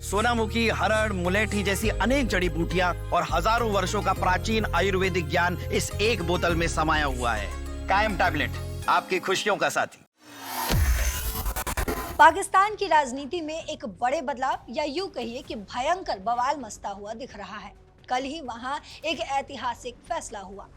सोनामुखी, हरड़, मुलेठी जैसी अनेक जड़ी बूटियां और हजारों वर्षों का प्राचीन आयुर्वेदिक ज्ञान इस एक बोतल में समाया हुआ है। कायम टैबलेट, आपकी खुशियों का साथी। पाकिस्तान की राजनीति में एक बड़े बदलाव या यूं कहिए कि भयंकर बवाल मचता हुआ दिख रहा है। कल ही वहां एक ऐतिहासिक फैसला हुआ।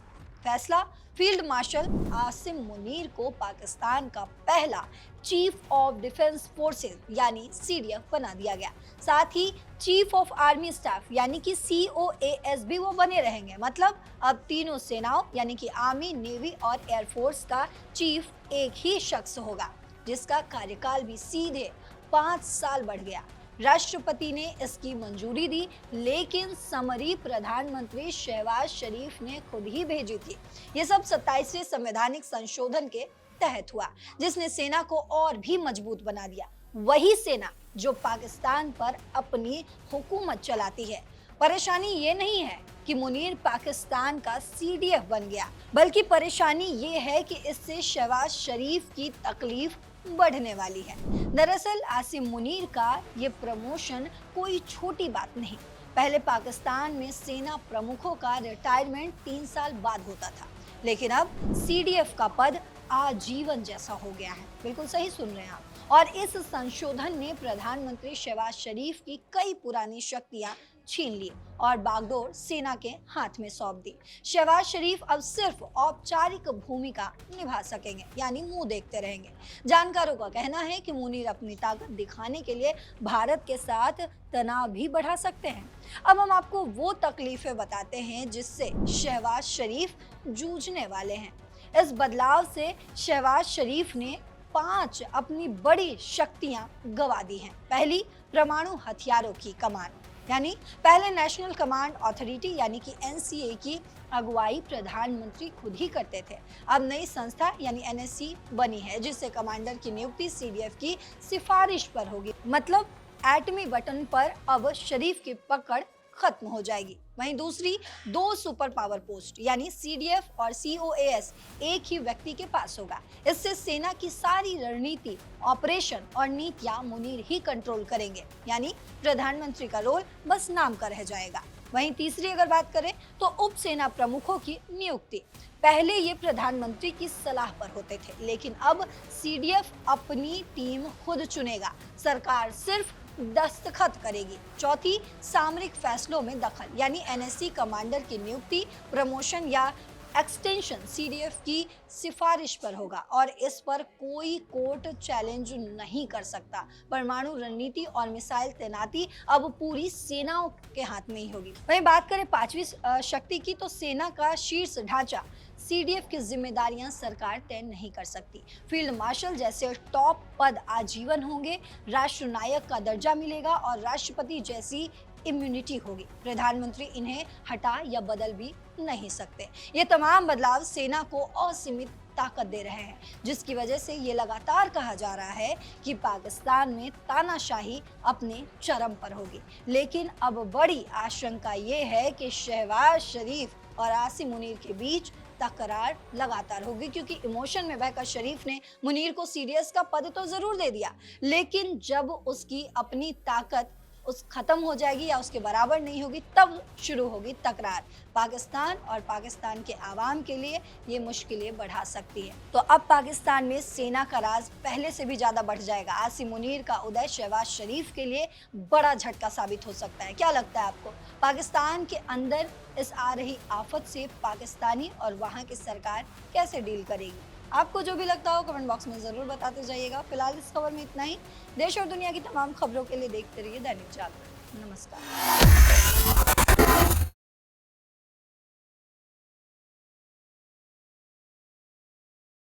फैसला, फील्ड मार्शल आसिम मुनीर को पाकिस्तान का पहला चीफ ऑफ डिफेंस फोर्सेस यानी सीडीएफ बना दिया गया। साथ ही चीफ ऑफ आर्मी स्टाफ यानी कि सीओएएस भी वो बने रहेंगे। मतलब अब तीनों सेनाओं यानी कि आर्मी, नेवी और एयरफोर्स का चीफ एक ही शख्स होगा, जिसका कार्यकाल भी सीधे 5 साल बढ़ गया। राष्ट्रपति ने इसकी मंजूरी दी, लेकिन समरी प्रधानमंत्री शहबाज शरीफ ने खुद ही भेजी थी। ये सब 27वें संवैधानिक संशोधन के तहत हुआ, जिसने सेना को और भी मजबूत बना दिया। वही सेना जो पाकिस्तान पर अपनी हुकूमत चलाती है। परेशानी ये नहीं है कि मुनीर पाकिस्तान का सीडीएफ बन गया, बल्कि परेशानी ये है कि इससे शहबाज शरीफ की तकलीफ बढ़ने वाली है। दरअसल आसिम मुनीर का ये प्रमोशन कोई छोटी बात नहीं। पहले पाकिस्तान में सेना प्रमुखों का रिटायरमेंट 3 साल बाद होता था, लेकिन अब सीडीएफ का पद आजीवन जैसा हो गया है। बिल्कुल सही सुन रहे हैं आप। और इस संशोधन ने प्रधानमंत्री शहबाज शरीफ की कई पुरानी शक्तियां छीन ली और बागडोर सेना के हाथ में सौंप दी। शहबाज शरीफ अब सिर्फ औपचारिक भूमिका निभा सकेंगे, यानी मुंह देखते रहेंगे। जानकारों का कहना है कि मुनीर अपनी ताकत दिखाने के लिए भारत के साथ तनाव भी बढ़ा सकते हैं। अब हम आपको वो तकलीफें बताते हैं जिससे शहबाज शरीफ जूझने वाले हैं। इस बदलाव से शहबाज शरीफ ने 5 अपनी बड़ी शक्तियां गंवा दी हैं। पहली, परमाणु हथियारों की कमान, यानी पहले नेशनल कमांड अथॉरिटी यानी कि एनसीए की अगुवाई प्रधानमंत्री खुद ही करते थे। अब नई संस्था यानी एनएससी बनी है, जिससे कमांडर की नियुक्ति सीडीएफ की सिफारिश पर होगी। मतलब एटमी बटन पर अब शरीफ की पकड़ खत्म हो जाएगी। वहीं दूसरी, 2 सुपर पावर पोस्ट यानी सीडीएफ और सीओएएस एक ही व्यक्ति के पास होगा। इससे सेना की सारी रणनीति, ऑपरेशन और नीतियां मुनीर ही कंट्रोल करेंगे, यानी प्रधानमंत्री का रोल बस नाम का रह जाएगा। वहीं तीसरी अगर बात करें तो उप सेना प्रमुखों की नियुक्ति। पहले ये प्रधानमंत्री की सलाह पर होते थे, लेकिन अब सीडीएफ अपनी टीम खुद चुनेगा। सरकार सिर्फ दस्तखत करेगी। चौथी, सामरिक फैसलों में दखल यानी एनएससी कमांडर की नियुक्ति, प्रमोशन या एक्सटेंशन सीडीएफ की सिफारिश पर होगा और इस पर कोई कोर्ट चैलेंज नहीं कर सकता। परमाणु रणनीति और मिसाइल तैनाती अब पूरी सेनाओं के हाथ में ही होगी। वहीं बात करें 5वीं शक्ति की, तो सेना का शीर्ष ढांचा, सीडीएफ की जिम्मेदारियां सरकार तय नहीं कर सकती। फील्ड मार्शल जैसे टॉप पद आजीवन होंगे, राष्ट्र नायक का दर्जा मिलेगा और राष्ट्रपति जैसी इम्यूनिटी होगी। प्रधानमंत्री इन्हें हटा या बदल भी नहीं सकते। ये तमाम बदलाव सेना को असीमित ताकत दे रहे हैं, जिसकी वजह से ये लगातार कहा जा रहा है कि पाकिस्तान में तानाशाही अपने चरम पर होगी। लेकिन अब बड़ी आशंका ये है कि शहबाज शरीफ और आसिम मुनीर के बीच तकरार लगातार होगी, क्योंकि इमोशन में बहकर शरीफ ने मुनीर को सीडीएस का पद तो जरूर दे दिया, लेकिन जब उसकी अपनी ताकत खत्म हो जाएगी या उसके बराबर नहीं होगी, तब शुरू होगी तकरार। पाकिस्तान और पाकिस्तान के आवाम के लिए ये मुश्किलें बढ़ा सकती है। तो अब पाकिस्तान में सेना का राज पहले से भी ज्यादा बढ़ जाएगा। आसिम मुनीर का उदय शहबाज शरीफ के लिए बड़ा झटका साबित हो सकता है। क्या लगता है आपको, पाकिस्तान के अंदर इस आ रही आफत से पाकिस्तानी और वहाँ की सरकार कैसे डील करेगी? आपको जो भी लगता हो कमेंट बॉक्स में जरूर बताते जाइएगा। फिलहाल इस खबर में इतना ही। देश और दुनिया की तमाम खबरों के लिए देखते रहिए दैनिक जागरण। नमस्कार।